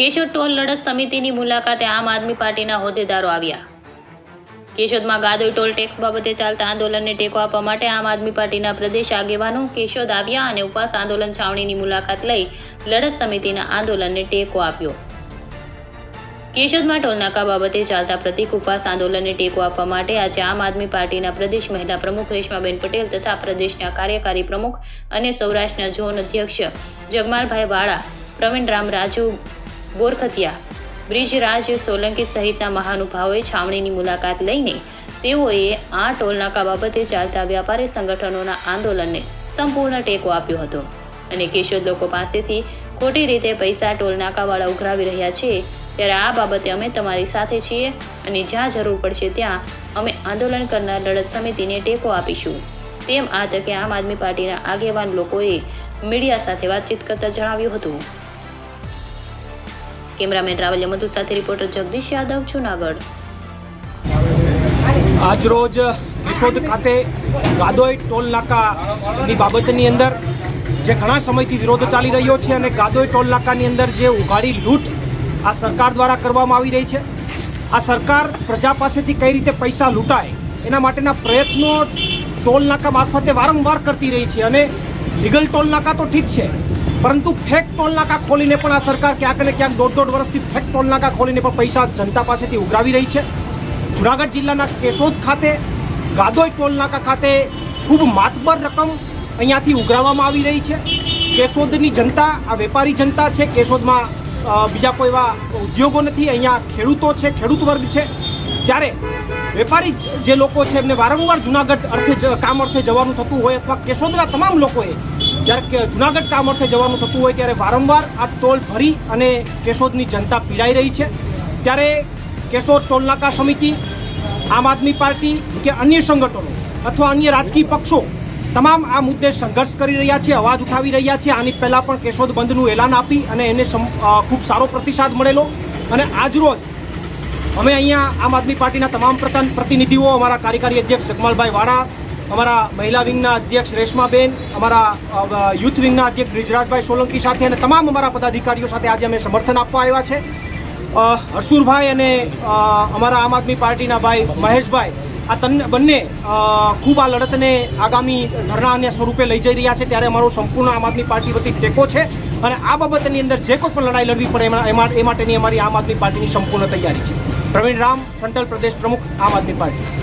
Keshod toll લડત સમિતિની મુલાકાતે આમ આદમી પાર્ટીના હોદ્દેદારો આવ્યા। કેશોદમાં ગાદોઈ ટોલ ટેક્સ બાબતે ચાલતા આંદોલનને ટેકો આપવા માટે આમ આદમી પાર્ટીના પ્રદેશ આગેવાનો કેશોદ આવ્યા અને ઉપવાસ આંદોલન છાવણીની મુલાકાત લઈ લડત સમિતિના આંદોલનને ટેકો આપ્યો। કેશોદમાં ટોલનાકા બાબતે ચાલતા પ્રતિક ઉપવાસ આંદોલનને ટેકો આપવા માટે આજે આમ આદમી પાર્ટીના પ્રદેશ મહિલા પ્રમુખ રેશમાબેન પટેલ તથા પ્રદેશના કાર્યકારી પ્રમુખ અને સૌરાષ્ટ્રના ઝોન અધ્યક્ષ જગમાલભાઈ વાળા, પ્રવીણ રામ રાજુ બોરખતિયા, બ્રિજરાજ સોલંકી સહિતના મહાનુભાવોએ છાવણીની મુલાકાત લઈને તેઓએ આ ટોલનાકા બાબતે ચાલતા વ્યાપારી સંગઠનોના આંદોલનને સંપૂર્ણ ટેકો આપ્યો હતો અને કેશોદ લોકો પાસેથી ખોટી રીતે પૈસા ટોલનાકાવાળા ઉઘરાવી રહ્યા છે, ત્યારે આ બાબતે અમે તમારી સાથે છીએ અને જ્યાં જરૂર પડશે ત્યાં અમે આંદોલન કરનાર લડત સમિતિને ટેકો આપીશું, તેમ આ તકે આમ આદમી પાર્ટીના આગેવાન લોકોએ મીડિયા સાથે વાતચીત કરતા જણાવ્યું હતું। કેમેરામેન રાવલ્ય મધુ સાથે રિપોર્ટર જગદીશ યાદવ, જૂનાગઢ। આજરોજ કેશોદ ખાતે ગાદોઈ ટોલ નાકાની બાબતની અંદર જે ઘણા સમયથી વિરોધ ચાલી રહ્યો છે અને ગાદોઈ ટોલ નાકાની અંદર જે ઉઘાડી લૂંટ આ સરકાર દ્વારા કરવામાં આવી રહી છે, આ સરકાર પ્રજા પાસેથી કઈ રીતે પૈસા લૂંટાય એના માટેના પ્રયત્નો ટોલ નાકા મારફતે વારંવાર કરતી રહી છે અને લીગલ ટોલ નાકા તો ઠીક છે, પરંતુ ફેક ટોલ નાકા ખોલીને પણ આ સરકાર ક્યાંક ને ક્યાંક દોઢ વર્ષથી ફેક ટોલ નાકા ખોલીને પણ પૈસા જનતા પાસેથી ઉઘરાવી રહી છે। જૂનાગઢ જિલ્લાના કેશોદ ખાતે ગાદોઈ ટોલ નાકા ખાતે ખૂબ માતબર રકમ અહીંયાથી ઉઘરાવવામાં આવી રહી છે। કેશોદની જનતા આ વેપારી જનતા છે, કેશોદમાં બીજા કોઈ એવા ઉદ્યોગો નથી, અહીંયા ખેડૂતો છે, ખેડૂત વર્ગ છે, ત્યારે વેપારી જે લોકો છે એમને વારંવાર જૂનાગઢ કામ અર્થે જવાનું થતું હોય અથવા કેશોદના તમામ લોકોએ જ્યારે જૂનાગઢ કામ અર્થે જવાનું થતું હોય ત્યારે વારંવાર આ ટોલ ભરી અને કેશોદની જનતા પીડાઈ રહી છે। ત્યારે કેશોદ ટોલનાકા સમિતિ, આમ આદમી પાર્ટી કે અન્ય સંગઠનો અથવા અન્ય રાજકીય પક્ષો તમામ આ મુદ્દે સંઘર્ષ કરી રહ્યા છે, અવાજ ઉઠાવી રહ્યા છે। આની પહેલાં પણ કેશોદ બંધનું એલાન આપી અને એને ખૂબ સારો પ્રતિસાદ મળેલો અને આજરોજ અમે અહીંયા આમ આદમી પાર્ટીના તમામ પ્રતિનિધિઓ, અમારા કાર્યકારી અધ્યક્ષ જગમાલભાઈ વાળા, અમારા મહિલા વિંગના અધ્યક્ષ રેશમાબેન, અમારા યુથ વિંગના અધ્યક્ષ બ્રિજરાજભાઈ સોલંકી સાથે અને તમામ અમારા પદાધિકારીઓ સાથે આજે અમે સમર્થન આપવા આવ્યા છે। હરસુરભાઈ અને અમારા આમ આદમી પાર્ટીના ભાઈ મહેશભાઈ આ બંને ખૂબ આ લડતને આગામી ધરણાના સ્વરૂપે લઈ જઈ રહ્યા છે, ત્યારે અમારો સંપૂર્ણ આમ આદમી પાર્ટી વતી ટેકો છે અને આ બાબતની અંદર જે કોઈ પણ લડાઈ લડવી પડે એ માટેની અમારી આમ આદમી પાર્ટીની સંપૂર્ણ તૈયારી છે। પ્રવીણ રામ, ફ્રન્ટલ પ્રદેશ પ્રમુખ, આમ આદમી પાર્ટી।